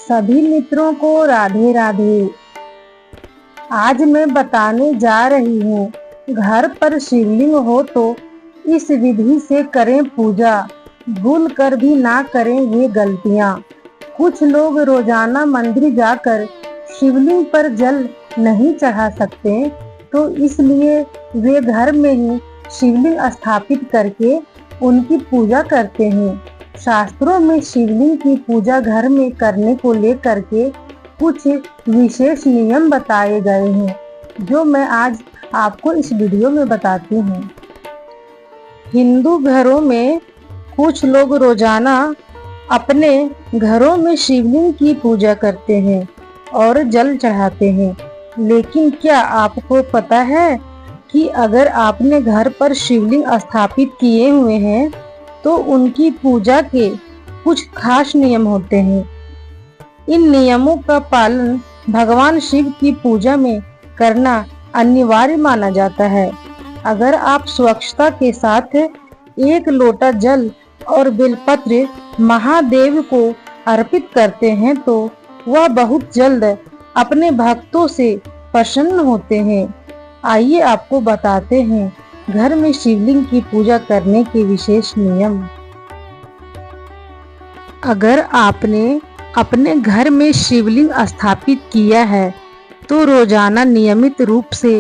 सभी मित्रों को राधे राधे। आज मैं बताने जा रही हूँ, घर पर शिवलिंग हो तो इस विधि से करें पूजा, भूल कर भी ना करें ये गलतियाँ। कुछ लोग रोजाना मंदिर जाकर शिवलिंग पर जल नहीं चढ़ा सकते, तो इसलिए वे घर में ही शिवलिंग स्थापित करके उनकी पूजा करते हैं। शास्त्रों में शिवलिंग की पूजा घर में करने को लेकर के कुछ विशेष नियम बताए गए हैं, जो मैं आज आपको इस वीडियो में बताती हूँ। हिंदू घरों में कुछ लोग रोजाना अपने घरों में शिवलिंग की पूजा करते हैं और जल चढ़ाते हैं, लेकिन क्या आपको पता है कि अगर आपने घर पर शिवलिंग स्थापित किए हुए हैं तो उनकी पूजा के कुछ खास नियम होते हैं। इन नियमों का पालन भगवान शिव की पूजा में करना अनिवार्य माना जाता है। अगर आप स्वच्छता के साथ एक लोटा जल और बेलपत्र महादेव को अर्पित करते हैं तो वह बहुत जल्द अपने भक्तों से प्रसन्न होते हैं। आइए आपको बताते हैं घर में शिवलिंग की पूजा करने के विशेष नियम। अगर आपने अपने घर में शिवलिंग स्थापित किया है तो रोजाना नियमित रूप से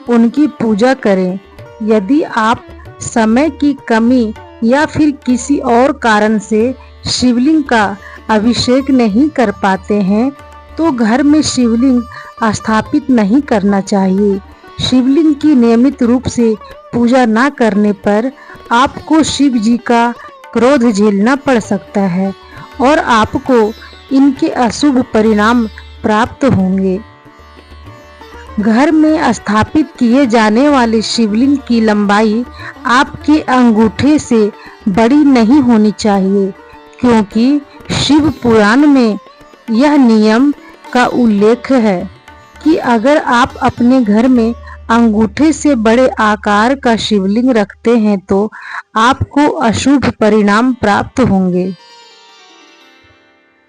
उनकी पूजा करें। यदि आप समय की कमी या फिर किसी और कारण से शिवलिंग का अभिषेक नहीं कर पाते हैं तो घर में शिवलिंग स्थापित नहीं करना चाहिए। शिवलिंग की नियमित रूप से पूजा न करने पर आपको शिव जी का क्रोध झेलना पड़ सकता है और आपको इनके अशुभ परिणाम प्राप्त होंगे। घर में स्थापित किए जाने वाले शिवलिंग की लंबाई आपके अंगूठे से बड़ी नहीं होनी चाहिए, क्योंकि शिव पुराण में यह नियम का उल्लेख है कि अगर आप अपने घर में अंगूठे से बड़े आकार का शिवलिंग रखते हैं तो आपको अशुभ परिणाम प्राप्त होंगे।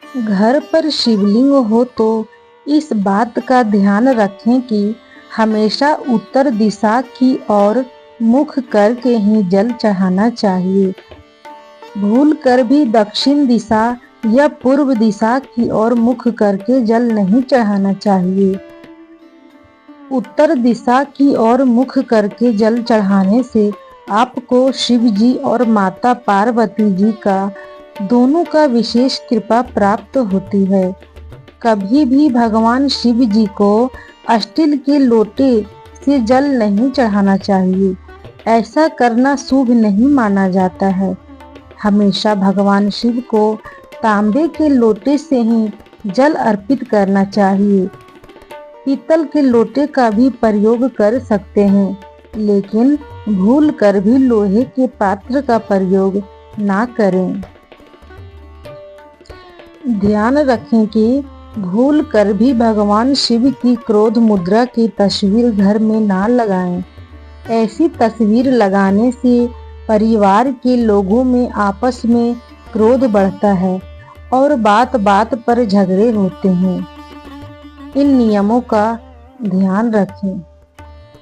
घर पर शिवलिंग हो तो इस बात का ध्यान रखें कि हमेशा उत्तर दिशा की ओर मुख करके ही जल चढ़ाना चाहिए। भूल कर भी दक्षिण दिशा या पूर्व दिशा की ओर मुख करके जल नहीं चढ़ाना चाहिए। उत्तर दिशा की ओर मुख करके जल चढ़ाने से आपको शिव जी और माता पार्वती जी का दोनों का विशेष कृपा प्राप्त होती है। कभी भी भगवान शिव जी को स्टील के लोटे से जल नहीं चढ़ाना चाहिए। ऐसा करना शुभ नहीं माना जाता है। हमेशा भगवान शिव को तांबे के लोटे से ही जल अर्पित करना चाहिए। पीतल के लोटे का भी प्रयोग कर सकते हैं, लेकिन भूल कर भी लोहे के पात्र का प्रयोग ना करें। ध्यान रखें कि भूल कर भी भगवान शिव की क्रोध मुद्रा की तस्वीर घर में ना लगाएं। ऐसी तस्वीर लगाने से परिवार के लोगों में आपस में क्रोध बढ़ता है और बात बात पर झगड़े होते हैं। इन नियमों का ध्यान रखें।